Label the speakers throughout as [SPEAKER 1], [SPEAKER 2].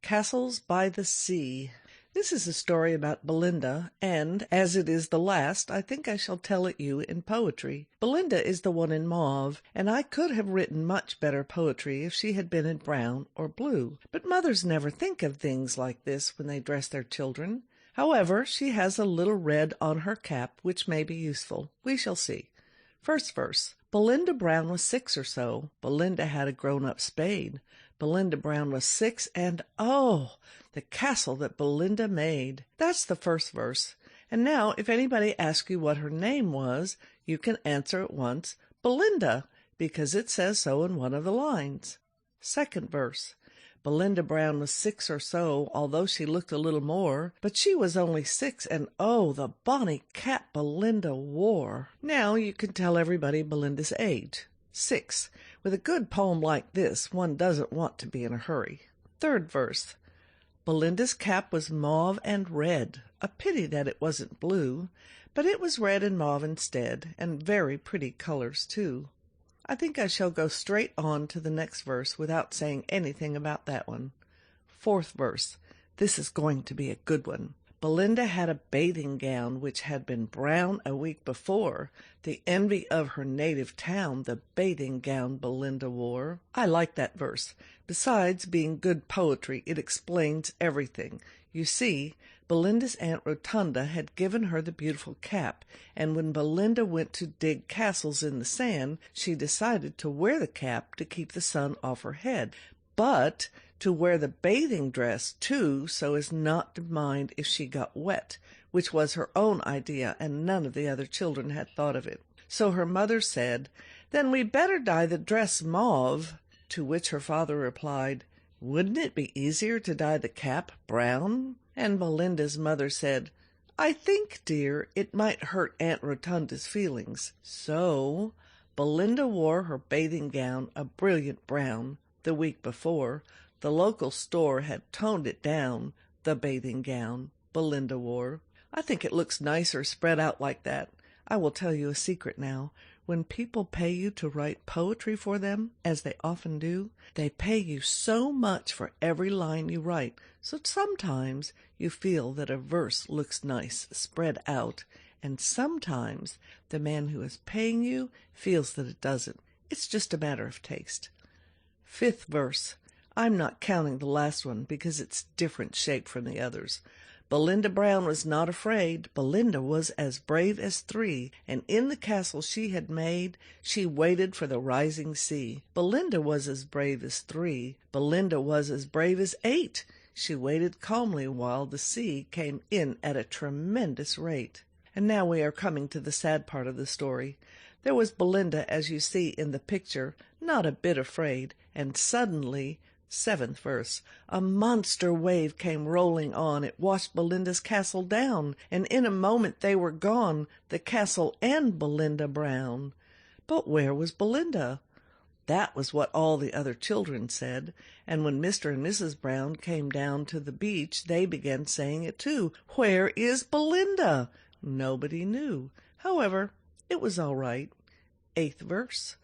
[SPEAKER 1] Castles by the Sea. This is a story about Belinda, and, as it is the last, I think I shall tell it you in poetry. Belinda is the one in mauve, and I could have written much better poetry if she had been in brown or blue. But mothers never think of things like this when they dress their children. However, she has a little red on her cap, which may be useful. We shall see. First verse. Belinda Brown was 6 or so. Belinda had a grown-up spade. Belinda Brown was 6, and oh, the castle that Belinda made. That's the first verse. And now, if anybody asks you what her name was, you can answer at once, Belinda, because it says so in one of the lines. Second verse. Belinda Brown was 6 or so, although she looked a little more, but she was only 6, and oh, the bonny cap Belinda wore. Now you can tell everybody Belinda's age. 6. With a good poem like this, one doesn't want to be in a hurry. Third verse. Belinda's cap was mauve and red. A pity that it wasn't blue, but it was red and mauve instead, and very pretty colors too. I think I shall go straight on to the next verse without saying anything about that one. Fourth verse. This is going to be a good one. Belinda had a bathing gown which had been brown a week before, the envy of her native town, the bathing gown Belinda wore. I like that verse. Besides being good poetry, it explains everything. You see, Belinda's Aunt Rotunda had given her the beautiful cap, and when Belinda went to dig castles in the sand, she decided to wear the cap to keep the sun off her head, but to wear the bathing dress, too, so as not to mind if she got wet, which was her own idea, and none of the other children had thought of it. So her mother said, "Then we'd better dye the dress mauve," to which her father replied, "Wouldn't it be easier to dye the cap brown?" And Belinda's mother said, "I think, dear, it might hurt Aunt Rotunda's feelings." So Belinda wore her bathing gown a brilliant brown. The week before, the local store had toned it down, the bathing gown Belinda wore. I think it looks nicer spread out like that. I will tell you a secret now. When people pay you to write poetry for them, as they often do, they pay you so much for every line you write, so sometimes you feel that a verse looks nice spread out, and sometimes the man who is paying you feels that it doesn't. It's just a matter of taste. Fifth verse. I'm not counting the last one because it's different shape from the others. Belinda Brown was not afraid. Belinda was as brave as 3, and in the castle she had made, she waited for the rising sea. Belinda was as brave as 3. Belinda was as brave as 8. She waited calmly while the sea came in at a tremendous rate. And now we are coming to the sad part of the story. There was Belinda, as you see in the picture, not a bit afraid, and suddenly, 7th verse, a monster wave came rolling on. It washed Belinda's castle down, and in a moment they were gone, the castle and Belinda Brown. But where was Belinda? That was what all the other children said, and when Mr. and Mrs. Brown came down to the beach, they began saying it too. Where is Belinda? Nobody knew. However, it was all right. 8th verse.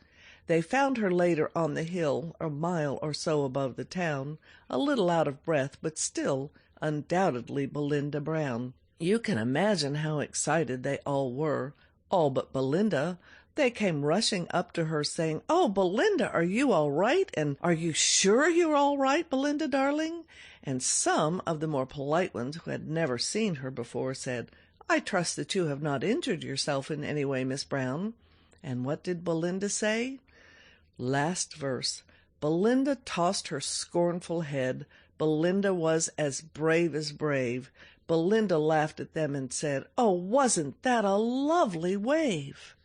[SPEAKER 1] They found her later on the hill, a mile or so above the town, a little out of breath, but still undoubtedly Belinda Brown. You can imagine how excited they all were, all but Belinda. They came rushing up to her saying, "Oh, Belinda, are you all right? And are you sure you're all right, Belinda, darling?" And some of the more polite ones who had never seen her before said, "I trust that you have not injured yourself in any way, Miss Brown." And what did Belinda say? Last verse. Belinda tossed her scornful head. Belinda was as brave. Belinda laughed at them and said, "Oh, wasn't that a lovely wave?"